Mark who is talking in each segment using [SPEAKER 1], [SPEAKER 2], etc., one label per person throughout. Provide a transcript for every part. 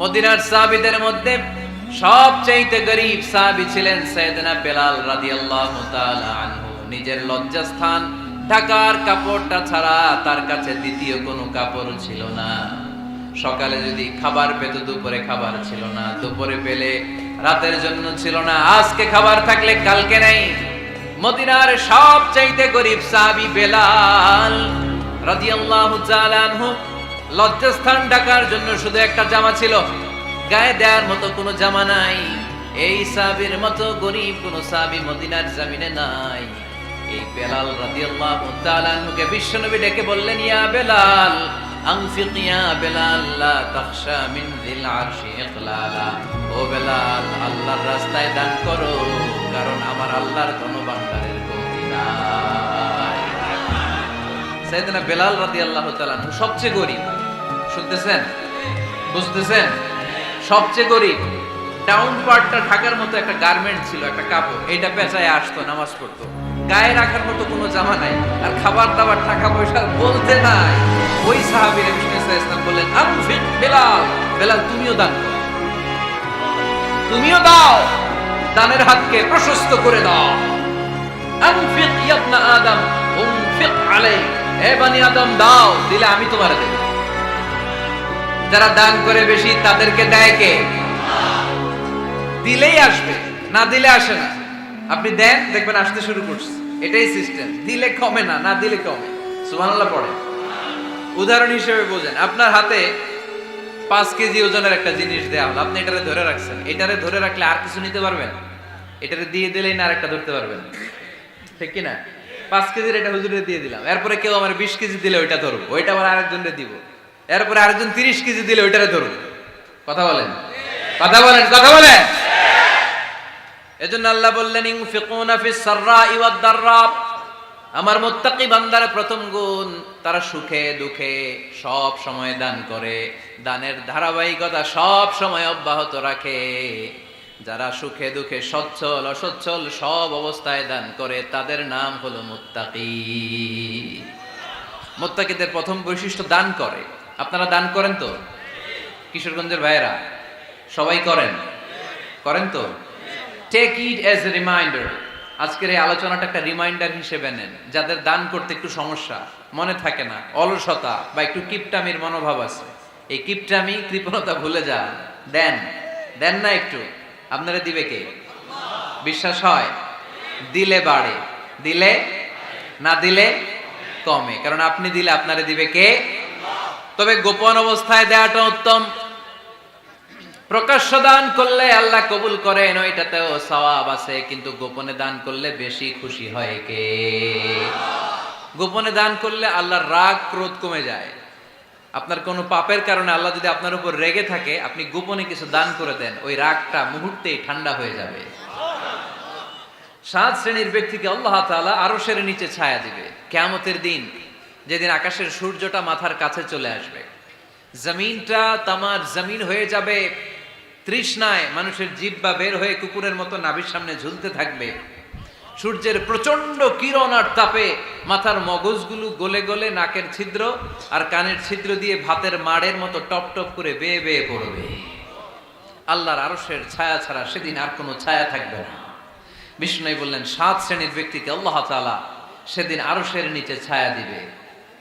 [SPEAKER 1] মদিনার সাহাবীদের মধ্যে সবচেয়ে গরীব সাহাবী ছিলেন সাইয়েদনা বেলাল রাদিয়াল্লাহু তাআলা আনহু। নিজের লজ্জাস্থান ঢাকার কাপড়টা ছাড়া তার কাছে দ্বিতীয় কোনো কাপড় ছিল না। সকালে যদি খাবার পেত, দুপুরে খাবার ছিল না, দুপুরে পেলে রাতের জন্য ছিল না, আজকে খাবার থাকলে কালকে নাই। মদিনার সবচেয়ে গরীব সাহাবী বেলাল রাদিয়াল্লাহু তাআলা আনহু, লজ্জাস্থান ঢাকার জন্য শুধু একটা জামা ছিল, গায়ে দেওয়ার মতো কোনো জামা নাই। এই সাহাবীর মতো গরীব কোন সাহাবী মদিনার জমিনে নাই। এই বেলাল রাদিয়াল্লাহু তাআলা আনহুকে বিশ্বনবী ডেকে বললেন, ইয়া বেলাল আনফিক ইয়া বেলাল লা তাখশা মিন যিল আরশি ইকলালা। ও বেলাল, আল্লাহর রাস্তায় দান করো, কারণ আমার আল্লাহর ধনভাণ্ডারের কমতি নাই। সাইয়েদনা বেলাল রাদিয়াল্লাহু তাআলা আনহু সবচেয়ে গরীব। শুনতেছেন? বুঝতেছেন? সবচেয়ে গরীব। ডাউন পার্টটা ঢাকার মতো একটা গার্মেন্ট ছিল, একটা কাপড়, এইটা পেঁচায় আসতো, নামাজ পড়তো। গায়ে রাখার মতো কোনো জামা নাই, আর খাবার দাবার টাকা পয়সা বলতে নাই। ওই সাহাবীর নবী সাল্লাল্লাহু আলাইহি ওয়াসাল্লাম বললেন, আনফিক বেলাল, বেলাল তুমিও দান করো, তুমিও দাও, দানের হাতকে প্রশস্ত করে দাও। আনফিক ইয়া ইবনা আদম উনফিক আলাইক, হে বনি আদম দাও, দিলে আমি তোমারে দেব। যারা দান করে বেশি তাদেরকে দেয় কে? দিলেই আসবে, না দিলে আসে না। আপনি দেন, দেখবেন আসতে শুরু করছে। এটাই সিস্টেম। দিলে কমে না, না দিলে কমে। সুবহানাল্লাহ পড়ে। উদাহরণ হিসেবে বোঝেন, আপনার হাতে 5 কেজি ওজনের একটা জিনিস দেয়া হলো, আপনি এটারে ধরে রাখছেন। এটারে ধরে রাখলে আর কিছু নিতে পারবেন? এটারে দিয়ে দিলেই না আরেকটা ধরতে পারবেন, ঠিক কি না? 5 কেজির এটা হুজুরে দিয়ে দিলাম, এরপরে কেউ আমার 20 কেজি দিলে ওইটা ধরবো, ওইটা আবার আরেকজনকে দিব, এরপরে আরেকজন 30 কেজি দিলে ওইটারে ধরবো। কথা বলেন, কথা বলেন, কথা বলেন। এজন্য আল্লাহ বললেন, ইনফিকুনা ফিস সাররাই ওয়াদ দাররা। আমার মুত্তাকি বান্দার প্রথম গুণ, তারা সুখে দুঃখে সব সময় দান করে, দানের ধারাবাহিকতা সব সময় অব্যাহত রাখে। যারা সুখে দুঃখে সচ্ছল অসচ্ছল সব অবস্থায় দান করে, তাদের নাম হলো মুত্তাকি। মুত্তাকিদের প্রথম বৈশিষ্ট্য দান করে। আপনারা দান করেন তো? কিশোরগঞ্জের ভাইয়েরা সবাই করেন? করেন তো? Take it as a reminder. আজকের এই আলোচনাটা একটা রিমাইন্ডার হিসেবে নেন। যাদের দান করতে একটু সমস্যা, মনে থাকে না, অলসতা বা একটু কিপটামির মনোভাব আছে, এই কিপটামি কৃপণতা ভুলে যান। দেন, দেন না একটু, আপনারা দিবে কে? বিশ্বাস হয়? দিলে বাড়ে, দিলে না দিলে কমে, কারণ আপনি দিলে আপনারে দিবে কে? তবে গোপন অবস্থায় দেওয়াটা উত্তম। প্রকাশ্য দান করলে আল্লাহ কবুল করেন, ওইটাতেও সওয়াব আছে, কিন্তু গোপনে দান করলে বেশি খুশি হয় কে? গোপনে দান করলে আল্লাহর রাগ ক্রোধ কমে যায়। আপনার কোনো পাপের কারণে আল্লাহ যদি আপনার উপর রেগে থাকে, আপনি গোপনে কিছু দান করে দেন, ওই রাগটা মুহূর্তেই ঠান্ডা হয়ে যাবে। 7 শ্রেণীর ব্যক্তিকে আল্লাহ তাআলা আরশের নিচে ছায়া দিবে কিয়ামতের দিন, যেদিন আকাশের সূর্যটা মাথার কাছে চলে আসবে, জমিনটা তামার জমিন হয়ে যাবে, তৃষ্ণায় মানুষের জিহ্বা বের হয়ে কুকুরের মতো নাভির সামনে ঝুলতে থাকবে। সূর্যের প্রচন্ড কিরণ আর তাপে মাথার মগজগুলো গলে গলে নাকের ছিদ্র আর কানের ছিদ্র দিয়ে ভাতের মাড়ের মতো টপ টপ করে বেয়ে বেয়ে পড়বে। আল্লাহর আরশের ছায়া ছাড়া সেদিন আর কোনো ছায়া থাকবে না। বিষ্ণু বললেন, 7 শ্রেণীর ব্যক্তিকে আল্লাহ তাআলা সেদিন আরশের নিচে ছায়া দিবে।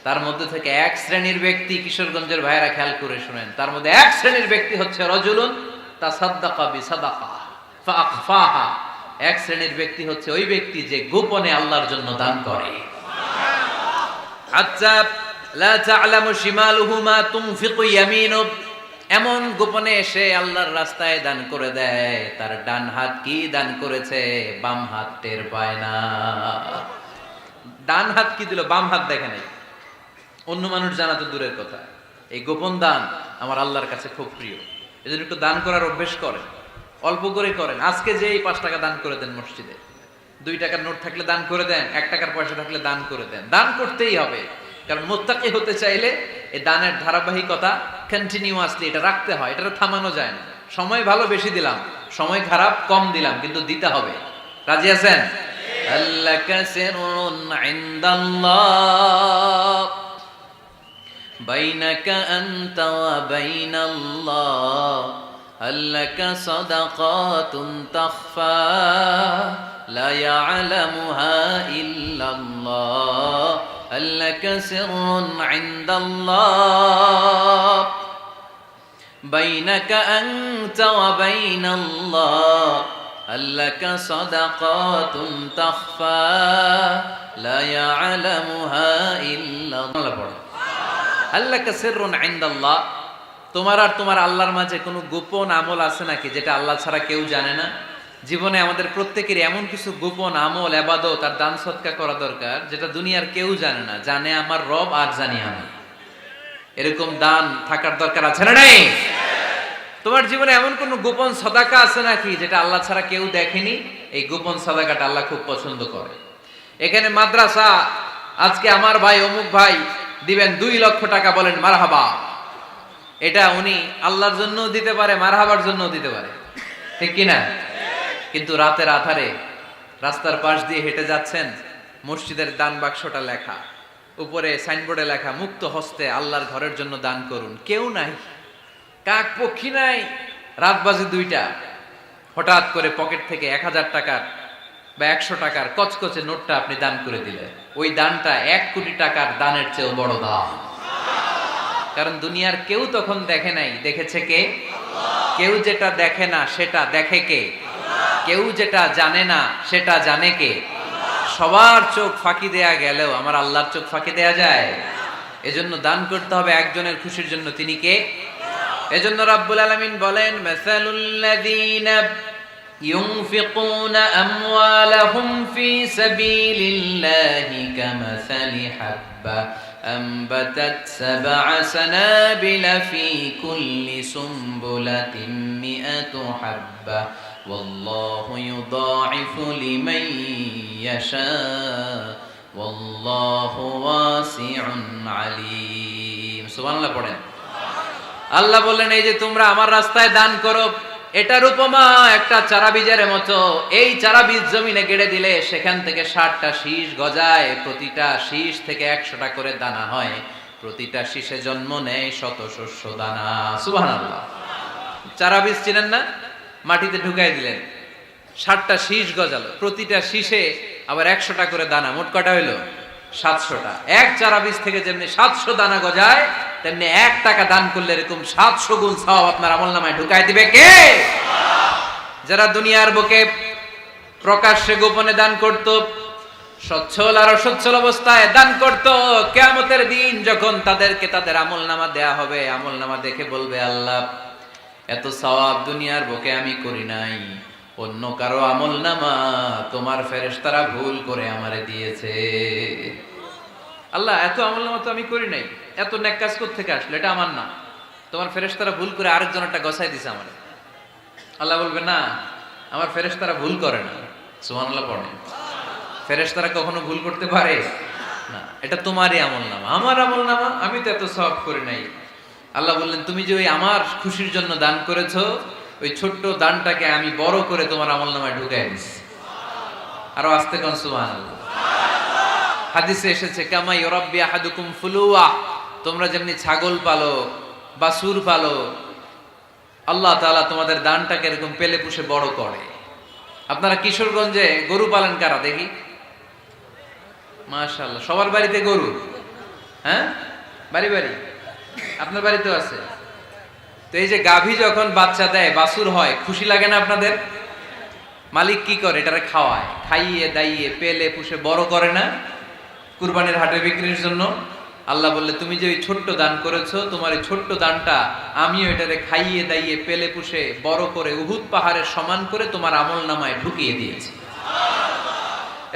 [SPEAKER 1] তার মধ্যে থেকে 1 শ্রেণীর ব্যক্তি, কিশোরগঞ্জের ভাইয়েরা খেয়াল করে শুনেন, তার মধ্যে 1 শ্রেণীর ব্যক্তি হচ্ছে রাজুলুন তাসাদ্দাকা বিসাদাকা ফাআখফাহা। 1 শ্রেণীর ব্যক্তি হচ্ছে ওই ব্যক্তি যে গোপনে আল্লাহর জন্য দান করে। আচ্ছা, লা তা'লামু শিমালুহু মা তুনফিকু ইয়ামিনু, এমন গোপনে এসে আল্লাহর রাস্তায় দান করে দেয়, তার ডান হাত কি দান করেছে বাম হাত টের পায় না। ডান হাত কি দিল, বাম হাত দেখে নাই। অন্য মানুষ জানা তো দূরের কথা, এই গোপন দান আমার আল্লাহর কাছে খুব প্রিয়। এজন্য একটু দান করার অভ্যেস করেন, অল্প করে করেন। আজকে যে 5 টাকা দান করে দেন মসজিদে, 2 টাকার নোট থাকলে দান করে দেন, 1 টাকার পয়সা থাকলে দান করে দেন। দান করতেই হবে, কারণ মুত্তাকি হতে চাইলে এই দানের ধারাবাহিকতা কন্টিনিউয়াসলি এটা রাখতে হয়, এটা থামানো যায় না। সময় ভালো বেশি দিলাম, সময় খারাপ কম দিলাম, কিন্তু দিতে হবে। রাজি আছেন? আল্লাকা সিররুন ইনদাল্লাহ বাইনাকা আনতা ওয়া বাইনাল্লাহ হাল্লাকা সাদাকাতুন তাখফা লা ইয়ালামুহা ইল্লাল্লাহ হাল্লাকা সিররুন ইনদাল্লাহ বাইনাকা আনতা ওয়া বাইনাল্লাহ হাল্লাকা সাদাকাতুন তাখফা লা ইয়ালামুহা ইল্লাল্লাহ। হাল্লাকা সিররুন ইনদাল্লাহ, তোমার আর তোমার আল্লাহর মাঝে কোনো গোপন আমল আছে নাকি যেটা আল্লাহ ছাড়া কেউ জানে না? জীবনে আমাদের প্রত্যেকের এমন কিছু গোপন আমল, ইবাদত আর দান সদকা করা দরকার যেটা দুনিয়ার কেউ জানে না, জানে আমার রব আর জানি আমি। এরকম দান থাকার দরকার আছে না নাই? তোমার জীবনে এমন কোন গোপন সাদাকা আছে নাকি যেটা আল্লাহ ছাড়া কেউ দেখেনি? এই গোপন সাদাকাটা আল্লাহ খুব পছন্দ করে। এখানে মাদ্রাসা, আজকে আমার ভাই অমুক ভাই দিবেন 2 লক্ষ টাকা, বলেন মারহাবা। এটা উনি আল্লাহর জন্য দিতে পারে, মারহাবার জন্য দিতে পারে, ঠিক কিনা? কিন্তু রাতের আধারে রাস্তার পাশ দিয়ে হেঁটে যাচ্ছেন, মসজিদের দান বাক্সটা লেখা, উপরে সাইনবোর্ডে লেখা মুক্ত হস্তে আল্লাহর ঘরের জন্য দান করুন। কেউ নাই, কাক পক্ষী নাই, রাত বাজে 2টা, হঠাৎ করে পকেট থেকে 1000 টাকার বা 100 টাকার কচকচে নোটটা আপনি দান করে দিলেন। ওই দানটা 1 কোটি টাকার দানের চেয়েও বড় দান। কারণ দুনিয়ার কেউ তখন দেখে নাই, দেখেছে কে? কেউ যেটা দেখে না সেটা দেখে কে? কেউ যেটা জানে না সেটা জানে কে? সবার চোখ ফাঁকি দেয়া গেলেও আমার আল্লাহর চোখ ফাঁকি দেয়া যায়? এজন্য দান করতে হবে একজনের খুশির জন্য, তিনি কে? এজন্য রাব্বুল আলামিন বলেন, মাসালুল্লাযীনা ইউনফিকুনা আমওয়ালাহুম ফি সাবিলিল্লাহি কামাসালি হাব্বা أنبتت 7 سنابل في كل سنبلة 100 حبة والله يضاعف لمن يشاء والله واسع عليم। সুবহানাল্লাহ পড়েন। আল্লাহ বললেন, এই যে তোমরা আমার রাস্তায় দান করো, এটার উপমা একটা চারা বীজের মতো। এই চারা বীজ জমিনে গেড়ে দিলে সেখান থেকে 60টা শীষ গজায়, প্রতিটা শীষ থেকে 100টা করে দানা হয়, প্রতিটা শীষে জন্ম নেয় শত শস্য দানা। সুবহানাল্লাহ। চারা বীজ চিনেন না? মাটিতে ঢুকাই দিলেন, 60টা শীষ গজালো, প্রতিটা শীষে আবার 100টা করে দানা, মোট কটা হইলো? 700টা। এক চারা বীজ থেকে যেমনি 700 দানা গজায়, তেমনি 1 টাকা দান করলে এরকম 700 গুণ সওয়াব আপনার আমলনামায় ঢুকাই দিবে কে? যারা দুনিয়ার বুকে প্রকাশ্যে গোপনে দান করত, সচ্ছল আর অসচ্ছল অবস্থায় দান করত, কিয়ামতের দিন যখন তাদেরকে তাদের আমলনামা দেয়া হবে, আমলনামা দেখে বলবে, আল্লাহ এত সওয়াব দুনিয়ার বুকে আমি করি নাই, অন্য কারো আমলনামা তোমার ফেরেশতারা ভুল করে আমারে দিয়েছে। আল্লাহ এত আমলনামা তো আমি করি নাই, এত নেক কাজ কোত্থেকে আসলো? এটা আমার না, তোমার ফেরেশতারা ভুল করে আরেকজনেরটা গছাই দিছে আমারে। আল্লাহ বলবে, না, আমার ফেরেশতারা ভুল করে না। সুবহানাল্লাহ পড়ে। ফেরেশতারা কখনো ভুল করতে পারে না, এটা তোমারই আমলনামা, আমার আমলনামা, আমি তো এত সওয়াব করি নাই। আল্লাহ বললেন, তুমি যে ওই আমার খুশির জন্য দান করেছো, ওই ছোট্ট দানটাকে আমি বড় করে তোমার আমলনামায় ঢুকাই দিছি। আরো আস্তে কোন সুবহানাল্লাহ। হাদিসে এসেছে, কামা ইউরাব্বি আহাদুকুম ফুলুয়া, তোমরা যেমনি ছাগল পালো, বাছুর পালো, আল্লাহ তাআলা তোমাদের দানটাকে এরকম পেলে পুষে বড় করে। আপনারা কিশোরগঞ্জে গরু পালেন কারা দেখি? মাশাআল্লাহ, সবার বাড়িতে গরু। হ্যাঁ, বাড়ি বাড়ি আপনার বাড়িতেও আছে। তো এই যে গাভী যখন বাচ্চা দেয়, বাছুর হয়, খুশি লাগে না আপনাদের? মালিক কি করে? এটারে খাওয়ায়, খাইয়ে দাইয়ে পেলে পুষে বড় করে না? কুরবানির হাটে বিক্রির জন্য। আল্লাহ বললে, তুমি যে ওই ছোট্ট দান করেছো, তোমার এই ছোট্ট দানটা আমিও এটারে খাইয়ে দাইয়ে পেলে পুষে বড় করে উহুদ পাহাড়ের সমান করে তোমার আমলনামায় ঢুকিয়ে দিয়েছি।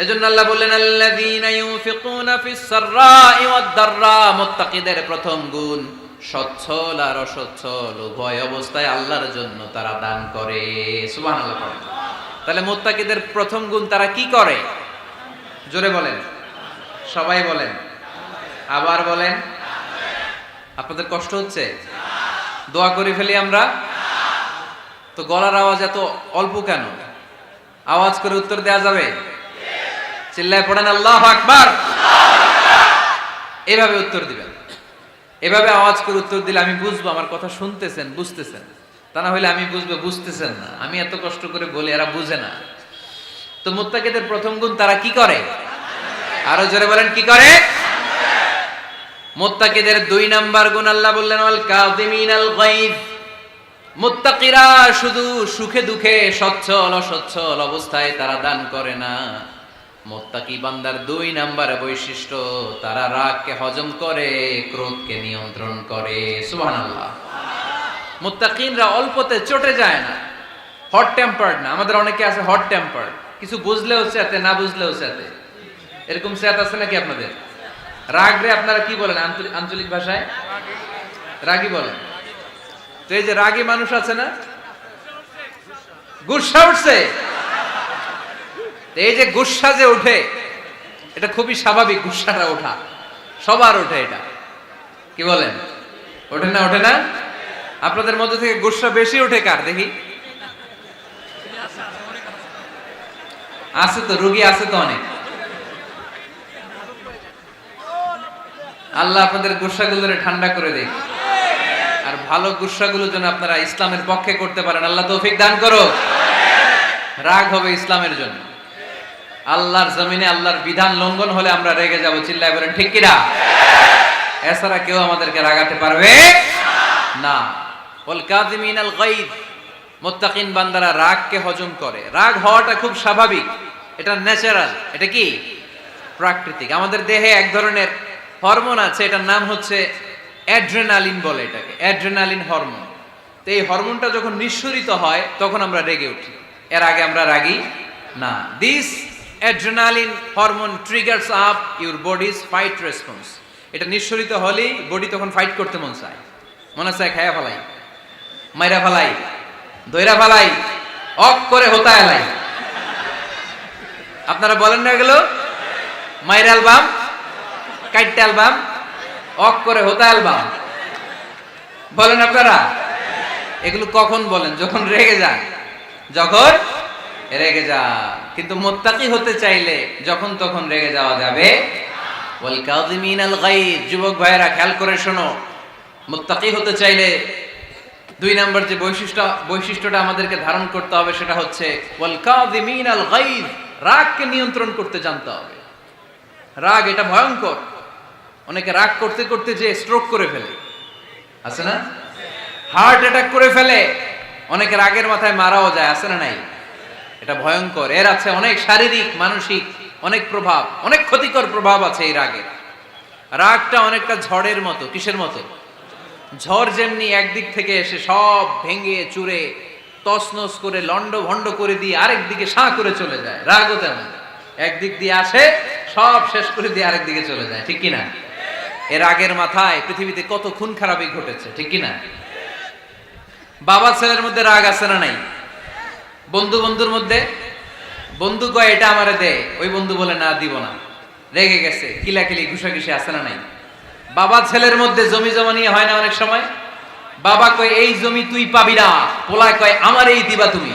[SPEAKER 1] এজন্য আল্লাহ বললেন, আল্লাযীনা ইউনফিকুনা ফিস সাররাই ওয়াদ দাররা, মুত্তাকিদের প্রথম গুণ সচ্ছল আর অসচ্ছল উভয় অবস্থায় আল্লাহর জন্য তারা দান করে। সুবহানাল্লাহ। তাহলে মুত্তাকিদের প্রথম গুণ, তারা কি করে? জোরে বলেন, সবাই বলেন, আবার বলেন। আপনাদের কষ্ট হচ্ছে? দোয়া করে ফেলি আমরা তো। গলার আওয়াজ এত অল্প কেন? আওয়াজ করে উত্তর দেয়া যাবে? চিল্লায় পড়েন আল্লাহু আকবার। এভাবে উত্তর দিবেন, এভাবে আওয়াজ করে উত্তর দিলে আমি বুঝবো আমার কথা শুনতেছেন, বুঝতেছেন। তা না হলে আমি বুঝবো, বুঝতেছেন না, আমি এত কষ্ট করে বলি এরা বুঝে না। তো মুত্তাকিদের প্রথম গুণ তারা কি করে? আরো জোরে বলেন, কি করে? মুত্তাকিদের 2 নাম্বার গুণ আল্লাহ বললেন ওয়াল কাযিমিনাল গায়জ। মুত্তাকিরা শুধু সুখে দুঃখে সচ্ছল অসচ্ছল অবস্থায় তারা দান করে না। মুত্তাকি বান্দার 2 নাম্বার বৈশিষ্ট্য, তারা রাগকে হজম করে, ক্রোধকে নিয়ন্ত্রণ করে। সুবহানাল্লাহ। মুত্তাকিনরা অল্পতে চটে যায় না, হট টেম্পার্ড না। আমাদের অনেকে আছে হট টেম্পার্ড, কিছু বুঝলেও চেতে, না বুঝলেও চেতে। এরকম চেত আছে নাকি আপনাদের? রাগরে আপনারা কি বলেন আঞ্চলিক ভাষায়? রাগী বলেন। তো এই যে রাগী মানুষ আছে না, গুসা উঠছে, এই যে গুসা যে উঠে, এটা খুবই স্বাভাবিক। গুসাটা ওঠা সবার ওঠে, এটা কি বলেন? ওঠে না? ওঠে না? আপনাদের মধ্যে থেকে গুসা বেশি ওঠে কার দেখি? আছে তো, রোগী আছে তো অনেক। আল্লাহ আপনাদের গুসাগুলোরে ঠান্ডা করে দেয়, আর ভালো গুসাগুলো যেন আপনারা ইসলামের পক্ষে করতে পারেন। আল্লাহ তৌফিক দান করো। রাগ হবে ইসলামের জন্য। আল্লাহর জমিনে আল্লাহর বিধান লঙ্ঘন হলে আমরা রেগে যাব। চিল্লায় বলেন ঠিক কিনা? এছাড়া কেউ আমাদেরকে রাগাতে পারবে না। ওয়াল কাযিমিনাল গায়জ। মুত্তাকিন বান্দারা রাগকে হজম করে। রাগ হওয়াটা খুব স্বাভাবিক, এটা ন্যাচারাল, এটা কি প্রাকৃতিক। আমাদের দেহে এক ধরনের হরমোন আছে, এটার নাম হচ্ছে অ্যাড্রেনালিন বলে এটাকে, অ্যাড্রেনালিন হরমোন। তো এই হরমোনটা যখন নিঃসরিত হয় তখন আমরা রেগে উঠি, এর আগে আমরা রাগি না। This adrenaline hormone triggers up your bodies fight response. এটা নিঃসরিত হলেই বডি তখন ফাইট করতে মন চায়, মনে চায় খায়া ফেলাই, মাইরা ফেলাই, দইরা ফেলাই, অক করে হোতা এলাই। আপনারা বলেন না এগুলো? মাইরা অ্যালবাম, কাইটটা অ্যালবাম, অক করে হোতা অ্যালবাম বলেন আপনারা? এগুলো কখন বলেন? যখন রেগে যান, যখন রেগে যান। কিন্তু মুত্তাকি হতে চাইলে যখন তখন রেগে যাওয়া যাবে। ওয়াল কাযিমিনাল গায়জ। যুবক ভাইয়েরা খেয়াল করে শোনো, মুত্তাকি হতে চাইলে 2 নাম্বার যে বৈশিষ্ট্যটা আমাদেরকে ধারণ করতে হবে সেটা হচ্ছে ওয়াল কাযিমিনাল গায়জ। রাগকে নিয়ন্ত্রণ করতে জানতে হবে। রাগ এটা ভয়ঙ্কর। অনেকে রাগ করতে করতে যে স্ট্রোক করে ফেলে, আছে না? হার্ট অ্যাটাক করে ফেলে। অনেকে রাগের মাথায় মারাও যায়, আছে না নাই? এটা ভয়ঙ্কর। এর আছে অনেক শারীরিক মানসিক অনেক প্রভাব, অনেক ক্ষতিকর প্রভাব আছে এই রাগের। রাগটা অনেকটা ঝড়ের মতো। কিসের মতো? ঝড় যেমনি একদিক থেকে এসে সব ভেঙে চুরে তছনছ করে লন্ড ভন্ড করে দিয়ে আরেক দিকে সাঁ করে চলে যায়, রাগও তেমন। একদিক দিয়ে আসে, সব শেষ করে দিয়ে আরেক দিকে চলে যায়, ঠিক কিনা? এর রাগের মাথায় পৃথিবীতে কত খুন খারাপি ঘটেছে, ঠিক কিনা? বাবা ছেলের মধ্যে রাগ আছে না নাই? বন্ধু বন্ধুর মধ্যে, বন্ধু কয় এটা আমারে দে, ওই বন্ধু বলে না দিব না, রেগে গেছে, কিলাকিলি ঘুষাঘুষি আছে না নাই? বাবা ছেলের মধ্যে জমি জমা নিয়ে হয় না অনেক সময়? বাবা কয় এই জমি তুই পাবি না, পোলায় কয় আমার এই দিবা তুমি।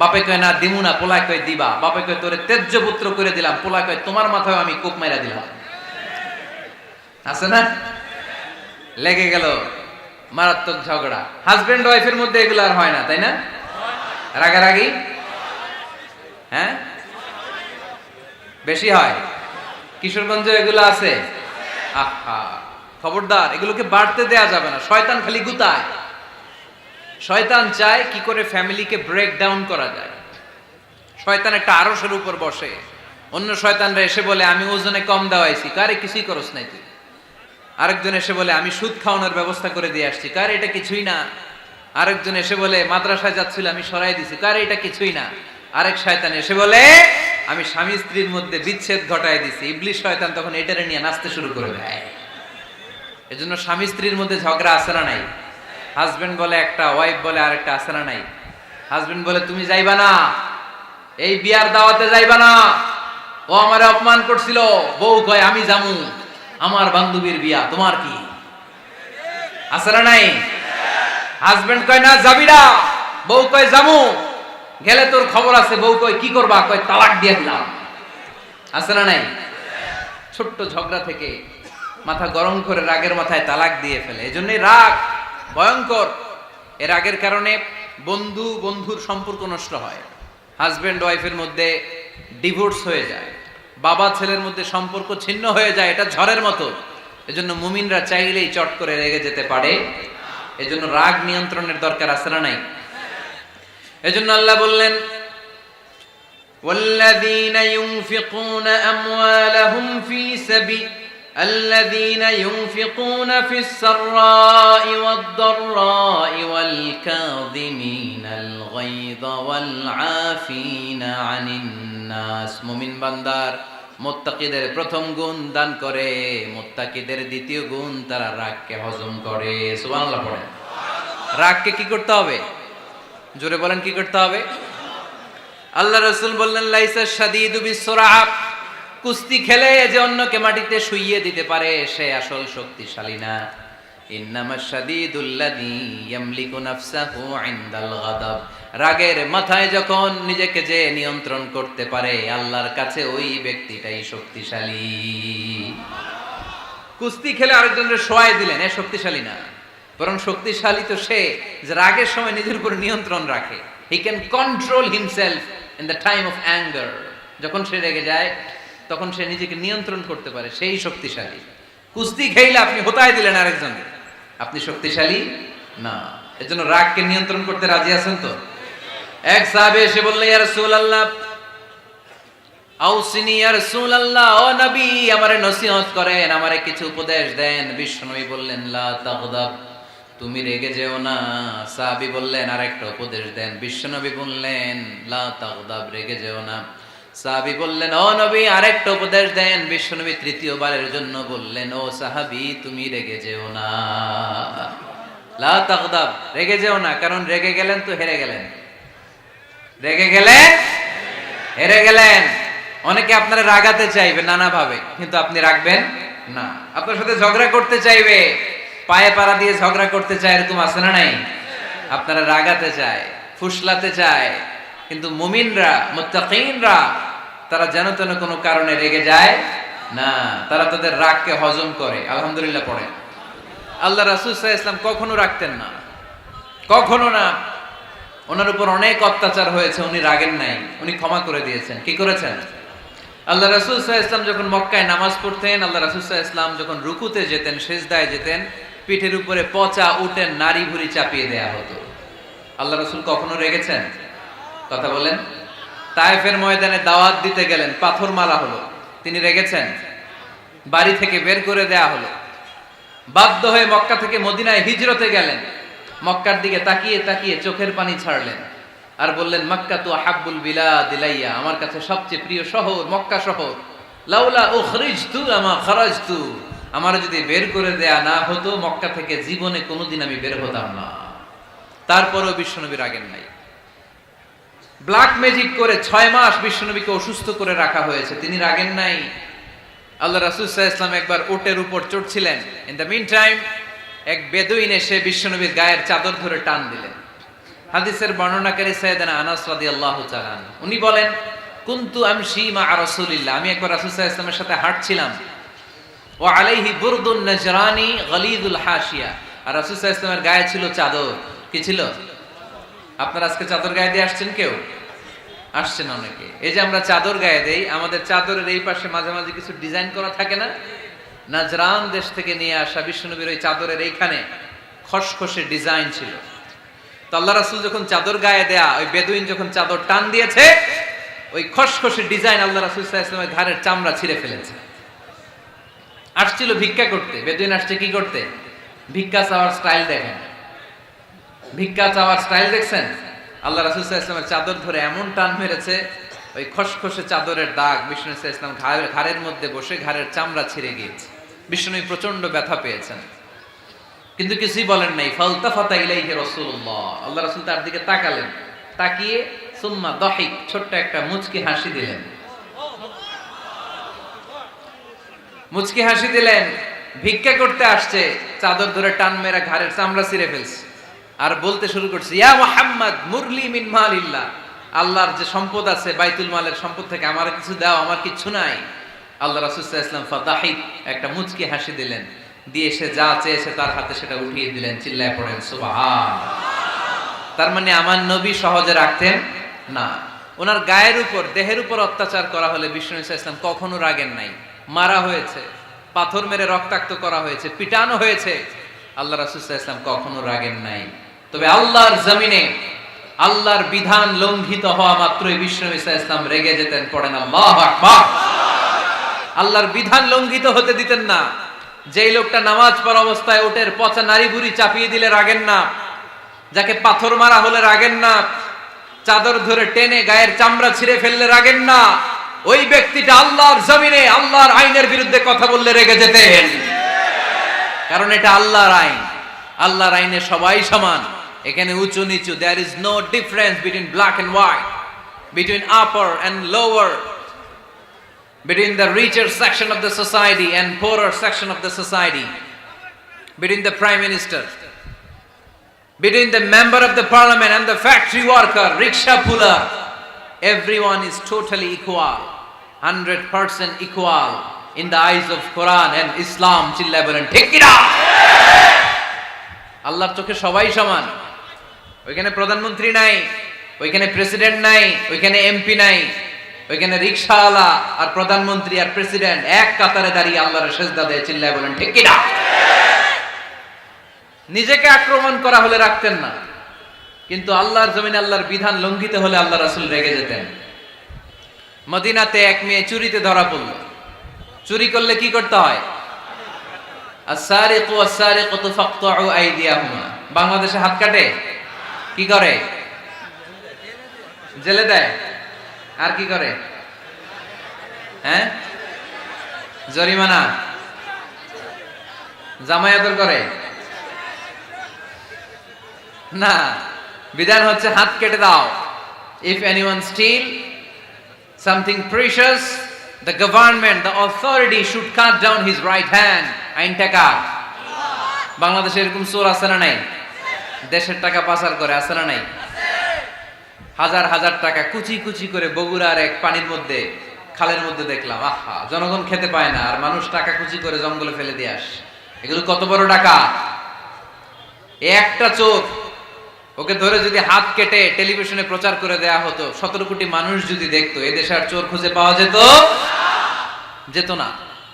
[SPEAKER 1] বাপে কয় না দিমু না, পোলায় কয় দিবা। বাপে কয় তোরে তেজ্য পুত্র করে দিলাম, পোলায় কয় তোমার মাথায় আমি কোপ মাইরা দিলাম। আছে না? লেগে গেল, মারাত্মক ঝগড়া। হাজবেন্ড ওয়াইফের মধ্যে এগুলো আর হয় না, তাই না? রাগারাগি হ্যাঁ বেশি হয়। কিশোরগঞ্জে এগুলো আছে। আহা, খবরদার, এগুলোকে বাড়তে দেয়া যাবে না। শয়তান খালি গুতায়। শয়তান চায় কি করে ফ্যামিলিকে ব্রেক ডাউন করা যায়। শয়তান একটা আরশের উপর বসে, অন্য শয়তানরা এসে বলে আমি ওজনে কম দেওয়াইছি, কারে কিছুই করস নাই তুই। আরেকজন এসে বলে আমি সুদ খাওয়ানোর ব্যবস্থা করে দিয়ে আসছি, কারে এটা কিছুই না। আরেকজন এসে বলে মাদ্রাসায় যাচ্ছিল আমি সরাই দিছি, কারে এটা কিছুই না। আরেক শয়তান এসে বলে আমি স্বামী স্ত্রীর মধ্যে বিচ্ছেদ ঘটায় দিছি। ইবলিশ শয়তান তখন এটারে নিয়ে নাচতে শুরু করে দেয়। এজন্য স্বামী স্ত্রীর মধ্যে ঝগড়া আছে না নাই? হাজবেন্ড বলে একটা, ওয়াইফ বলে আরেকটা, আছে না নাই? হাজবেন্ড বলে তুমি যাইবা না, এই বিয়ার দাওয়াতে যাইবা না, ও আমারে অপমান করছিল। বউ কয় আমি যামু, আমার বান্ধবীর বিয়া, তোমার কি? আছে না নাই? হাজবেন্ড কয় না যাবি না, বউ কয় যামু, গেলে তোর খবর আছে। বউ কয় কি করবা? কয় তালাক দিয়ে দিলাম। আছে না নাই? ছোট্ট ঝগড়া থেকে মাথা গরম করে রাগের মাথায় তালাক দিয়ে ফেলে। এজন্যই রাগ ভয়ঙ্কর। এর রাগের কারণে বন্ধু বন্ধুর সম্পর্ক নষ্ট হয়, হাজব্যান্ড ওয়াইফের মধ্যে ডিভোর্স হয়ে যায়, বাবা ছেলের মধ্যে সম্পর্ক ছিন্ন হয়ে যায়, এটা ঝড়ের মতো। এজন্য মুমিনরা চাইলেই চট করে রেগে যেতে পারে। এজন্য রাগ নিয়ন্ত্রণের দরকার আছে না নাই? এজন্য আল্লাহ বললেন, والذين ينفقون أموالهم في سبيل الذين ينفقون في السراء والضراء والكاظمين الغيظ والعافين عن الناس। মুমিন বান্দার মুত্তাকিদের প্রথম গুণ দান করে, মুত্তাকিদের দ্বিতীয় গুণ তারা রাগকে হজম করে। সুবহানাল্লাহ পড়েন। রাগকে কি করতে হবে? জোরে বলেন, কি করতে হবে? আল্লাহ রাসূল বললেন, লাইসা শাদীদু বিসসুরা, কুস্তি খেলে যে অন্যকে মাটিতে শুইয়ে দিতে পারে সে আসল শক্তিশালী না। ইন্নামাশ শাদীদুল্লাযী ইয়ামলিকু নাফসাহু ইনদাল গাদাব, রাগের মাথায় যখন নিজেকে যে নিয়ন্ত্রণ করতে পারে আল্লাহর কাছে ওই ব্যক্তিটাই শক্তিশালী। কুস্তি খেলে আরেকজনের শোয়াই দিলেন, এ শক্তিশালী না, বরং শক্তিশালী তো সে যে রাগের সময় নিজের উপর নিয়ন্ত্রণ রাখে। He can control himself in the time of anger. যখন সে রেগে যায় তখন সে নিজেকে নিয়ন্ত্রণ করতে পারে, সেই শক্তিশালী। কুস্তি খেলে আপনি হোতায় দিলেন আরেকজনকে, আপনি শক্তিশালী না। এজন্য রাগকে নিয়ন্ত্রণ করতে রাজি আছেন তো? এক সাহাবী এসে বললেন, ইয়া রাসূলুল্লাহ আউসিনি, ইয়া রাসূলুল্লাহ, ও নবী আমারে নসিহত করেন, আমারে কিছু উপদেশ দেন। বিশ্বনবী বললেন, লা তাগদাব, তুমি রেগে যেও না। সাহাবী বললেন, আরেকটা উপদেশ দেন। বিশ্বনবী বললেন, লা তাগদাব, রেগে যেও না। সাহাবী বললেন, ও নবী আরেকটা উপদেশ দেন। বিশ্বনবী তৃতীয়বারের জন্য বললেন, ও সাহাবী তুমি রেগে যেও না, লা তাগদাব, রেগে যেও না। কারণ রেগে গেলেন তো হেরে গেলেন, রেগে গেলেন হেরে গেলেন। অনেকে আপনারা রাগাতে চাইবে নানা ভাবে, কিন্তু আপনি রাখবেন না। আপনার সাথে ঝগড়া করতে চাইবে, পায়ে পাড়া দিয়ে ঝগড়া করতে চায়, এরকম আছে না নাই? আপনারা রাগাতে চায়, ফুসলাতে চায়, কিন্তু মুমিনরা, মুত্তাকিনরা তারা যেন তেন কোনো কারণে রেগে যায় না, তারা তাদের রাগকে হজম করে। আলহামদুলিল্লাহ পড়েন। আল্লাহ রাসূল সাল্লাল্লাহু আলাইহি ওয়াসাল্লাম কখনো রাগতেন না, কখনো না। ওনার উপর অনেক অত্যাচার হয়েছে, উনি রাগেন নাই, উনি ক্ষমা করে দিয়েছেন। কি করেছেন? আল্লাহ রাসূল সাল্লাল্লাহু আলাইহি ওয়াসাল্লাম যখন মক্কায় নামাজ পড়তেন, আল্লাহ রাসূল সাল্লাল্লাহু আলাইহি ওয়াসাল্লাম যখন রুকুতে যেতেন, সিজদায় যেতেন, পিঠের উপরে পচা উটের নাড়ি ভুঁড়ি চাপিয়ে দেয়া হতো। আল্লাহ রাসূল কখনো রেগেছেন? কথা বলেন। তায়েফের ময়দানে দাওয়াত দিতে গেলেন, পাথর মারা হলো, তিনি রেগেছেন? বাড়ি থেকে বের করে দেয়া হলো, বাধ্য হয়ে মক্কা থেকে মদিনায় হিজরতে গেলেন। মক্কার দিকে তাকিয়ে তাকিয়ে চোখের পানি ছাড়লেন আর বললেন, মক্কা তু আহাব্বুল বিলাদ ইলাইয়া, আমার কাছে সবচেয়ে প্রিয় শহর মক্কা শহর। লাউলা উখরিজতু লামা খারাজতু, আমার যদি বের করে দেয়া না হতো মক্কা থেকে জীবনে কোনোদিন আমি বের হতাম না। তারপরেও বিশ্বনবী রাগেন নাই। ব্ল্যাক ম্যাজিক করে 6 মাস বিশ্বনবীকে অসুস্থ করে রাখা হয়েছে, তিনি রাগেন নাই। আল্লাহ রাসূল সাল্লাল্লাহু আলাইহি ওয়াসাল্লাম একবার উটের উপর চড়ছিলেন। ইন দ্য মিন টাইম এক বেদুইন এসে বিশ্বনবীর গায়ের চাদর ধরে টান দিলেন। হাদিসের বর্ণনাকারী সাইয়েদনা আনাস রাদিয়াল্লাহু তাআলা উনি বলেন, কুনতু আমশি মা রাসূলিল্লাহ, আমি একবার রাসূল সাল্লাল্লাহু আলাইহি ওয়াসাল্লামের সাথে হাঁটছিলাম। ওয়া আলাইহি বুরদুন নাজরানি গলিদুল হাশিয়া, আর রাসূল সাল্লাল্লাহু আলাইহি ওয়াসাল্লামের গায়ে ছিল চাদর। কি ছিল? আপনারা আজকে চাদর গায়ে দিয়ে আসছেন? কেউ আসছেন? অনেকে। এই যে আমরা চাদর গায়ে দেই, আমাদের চাদরের এই পাশে মাঝে মাঝে কিছু ডিজাইন করা থাকে না? নাজরান দেশ থেকে নিয়ে আসা বিশ্বনবীর ওই চাদরের এইখানে খসখসে ডিজাইন ছিল। তো আল্লাহ রাসূল যখন চাদর গায়ে দেয়া, ওই বেদুইন যখন চাদর টান দিয়েছে, ওই খসখসে ডিজাইন আল্লাহ রাসূল সাল্লাল্লাহু আলাইহি ওয়াসাল্লামের ঘাড়ের চামড়া ছিঁড়ে ফেলেছে। আসছিল ভিক্ষা করতে, বেদুইন আসছে কি করতে? ভিক্ষা চাওয়ার স্টাইল দেখেন, ভিক্ষা চাওয়ার স্টাইল দেখছেন? আল্লাহ রাসূল সাল্লাল্লাহু আলাইহি ওয়াসাল্লামের চাদর ধরে এমন টান মেরেছে, ওই খসখসে চাদরের দাগ বিষ্ণু সাল্লাল্লাহু আলাইহি ওয়াসাল্লাম ঘাড়ের মধ্যে বসে ঘাড়ের চামড়া ছিঁড়ে গিয়েছে। বিষ্ণু প্রচন্ড ব্যথা পেয়েছেন, কিন্তু কিছুই বলেন নাই। ফালতাফাতা ইলাইহি রাসূলুল্লাহ, আল্লাহ রাসূল তার দিকে তাকালেন, তাকিয়ে সুম্মা দাহিক, ছোট্ট একটা মুচকি হাসি দিলেন। মুচকি হাসি দিলেন। ভিক্ষা করতে আসছে, চাদর ধরে টান মেরা ঘাড়ের চামড়া ছিঁড়ে ফেলছে, আর বলতে শুরু করছে, ইয়া মুহাম্মদ মুরলি মিন মালিল্লাহ, আল্লাহর যে সম্পদ আছে বাইতুল মালের সম্পদ থেকে আমার কিছু দাও, আমার কিছু নাই। আল্লাহ রাসূল সাল্লাল্লাহু আলাইহি ওয়াসাল্লাম ফাদাহিক, একটা মুচকি হাসি দিলেন, দিয়ে সে যা চেয়েছে তার হাতে সেটা উঠিয়ে দিলেন। চিল্লায় পড়েন সুবহান। তার মানে আমার নবী সহজে রাখতেন না। ওনার গায়ের উপর, দেহের উপর অত্যাচার করা হলে বিষ্ণু ইসা ইসলাম কখনো রাগেন নাই। মারা হয়েছে, পাথর মেরে রক্তাক্ত করা হয়েছে, পিটানো হয়েছে, আল্লাহ রাসূল সাল্লাল্লাহু আলাইহি ওয়াসাল্লাম কখনো রাগেন নাই। তবে আল্লাহর জমিনে আল্লাহর বিধান লঙ্ঘিত হওয়া মাত্রই বিষ্ণু ইসা ইসলাম রেগে যেতেন। পড়েন আল্লাহু আকবার। আল্লাহর বিধান লঙ্ঘিত হতে দিতেন না। যেই লোকটা নামাজ পড়া অবস্থায় ওটের পচা নারী বুড়ি চাপিয়ে দিলে রাগেন না, যাকে পাথর মারা হলে রাগেন না, চাদর ধরে টেনে গায়ের চামড়া ছিঁড়ে ফেললে রাগেন না, ওই ব্যক্তিটা আল্লাহর জমিনে আল্লাহর আইনের বিরুদ্ধে কথা বললে রেগে যেতেন। কারণ এটা আল্লাহর আইন। আল্লাহর আইনে সবাই সমান, এখানে উঁচু নিচু, there is no difference between black and white, between upper and lower, between the richer section of the society and poorer section of the society, between the prime minister, between the member of the parliament and the factory worker, rickshaw puller. Everyone is totally equal, 100% equal in the eyes of Quran and Islam. চিল্লায় বলেন ঠিক কি না? আল্লাহর চোখে সবাই সমান। ওইখানে প্রধানমন্ত্রী নাই, ওইখানে প্রেসিডেন্ট নাই, ওইখানে এমপি নাই, ওইখানে রিকশাওয়ালা আর প্রধানমন্ত্রী আর প্রেসিডেন্ট এক কাতারে দাঁড়িয়ে আল্লাহর সেজদা দেয়। চিল্লায় বলেন ঠিক কি না? নিজেকে আক্রমণ করা হলে রাখতেন না, কিন্তু আল্লাহর জমিনে আল্লাহর বিধান লঙ্ঘিত হলে আল্লাহ রাসূল রেগে যেতেন। মদিনাতে এক মেয়ে চুরিতে ধরা পড়ল। চুরি করলে কি করতে হয়? আস-সারিকু ওয়াস-সারিকাতু ফাকতাউ আইদিয়াহুমা। বাংলাদেশে হাত কাটে, কি করে? জেলে দেয়। আর কি করে? হ্যাঁ, জরিমানা, জামায়াত করে না। বিধান হচ্ছে হাত কেটে দাও। If anyone steal something precious, the government, the authority should cut down his right hand. আইনটা কার? বাংলাদেশে এরকম চোর আছে না নাই? দেশের টাকা পাচার করে আছে না নাই? হাজার হাজার টাকা কুচি কুচি করে বগুড়ার এক পানির মধ্যে, খালের মধ্যে দেখলাম। আহা, জনগণ খেতে পায় না আর মানুষ টাকা কুচি করে জঙ্গলে ফেলে দিয়ে আসে। এগুলো কত বড় টাকা! একটা চোর, ওকে ধরে যদি হাত কেটে টেলিভিশনে প্রচার করে দেয়া হতো, 17 কোটি মানুষ যদি দেখতো, এদেশে আর চোর খুঁজে পাওয়া যেত না।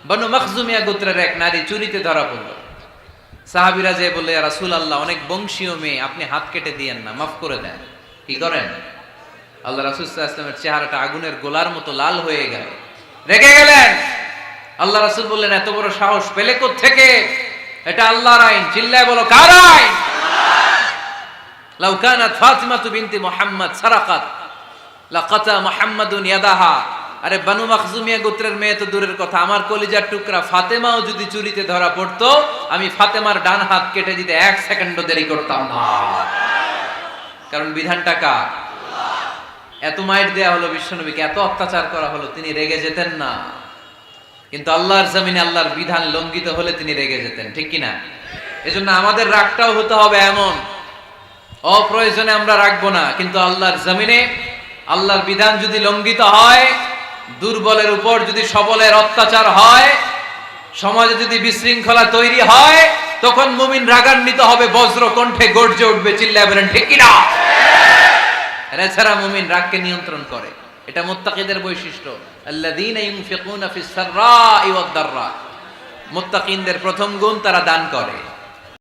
[SPEAKER 1] বনু মখজুমিয়া গোত্রের এক নারী চুরিতে ধরা পড়ল। সাহাবীরা যে বললে, ইয়া রাসূলুল্লাহ, অনেক বংশীয় মেয়ে, আপনি হাত কেটে দিয়েন না, মাফ করে দেন। কি করেন? আল্লাহ রাসূল সাল্লাল্লাহু আলাইহি ওয়াসাল্লামের চেহারাটা আগুনের গোলার মতো লাল হয়ে গেল, রেগে গেলেন। আল্লাহ রাসূল বললেন, এত বড় সাহস পেলে কোত্থেকে? এটা আল্লাহর আইন। চিল্লায় বলো, কার আইন? লাউ কানাত ফাতিমাতু বিনতি মুহাম্মদ সারাকাত লাকাতা মুহাম্মাদুন ইয়াদাহা। আরে বনু মখজুমিয়া গোত্রের মেয়ে তো দূরের কথা, আমার কলিজার টুকরা ফাতেমাও যদি চুরিতে ধরা পড়তো, আমি ফাতেমার ডান হাত কেটে দিতে 1 সেকেন্ডও দেরি করতাম না। কারণ বিধানটা কার? এত মাইর দেয়া হলো বিশ্বনবীকে, এত অত্যাচার করা হলো, তিনি রেগে যেতেন না। কিন্তু আল্লাহর জমিনে আল্লাহর বিধান লঙ্ঘিত হলে তিনি রেগে যেতেন। ঠিক কিনা? এজন্য আমাদের রাগটাও হতে হবে এমন, অপ্রয়োজনে আমরা রাখবো না, কিন্তু আল্লাহর জমিনে আল্লাহর বিধান যদি লঙ্ঘিত হয়, দুর্বলের উপর যদি সবলের অত্যাচার হয়, সমাজে যদি বিশৃঙ্খলা তৈরি হয়, তখন মুমিন রাগান্বিত হবে, বজ্র কণ্ঠে গর্জে উঠবে। চিল্লায় বলেন ঠিক কিনা? এছাড়া মুমিন রাগকে নিয়ন্ত্রণ করে। এটা মুত্তাকিদের বৈশিষ্ট্য। আল্লাযীনা ইউনফিকুনা ফিস সাররাই ওয়াদ দাররা। মুত্তাকিনদের প্রথম গুণ, তারা দান করে।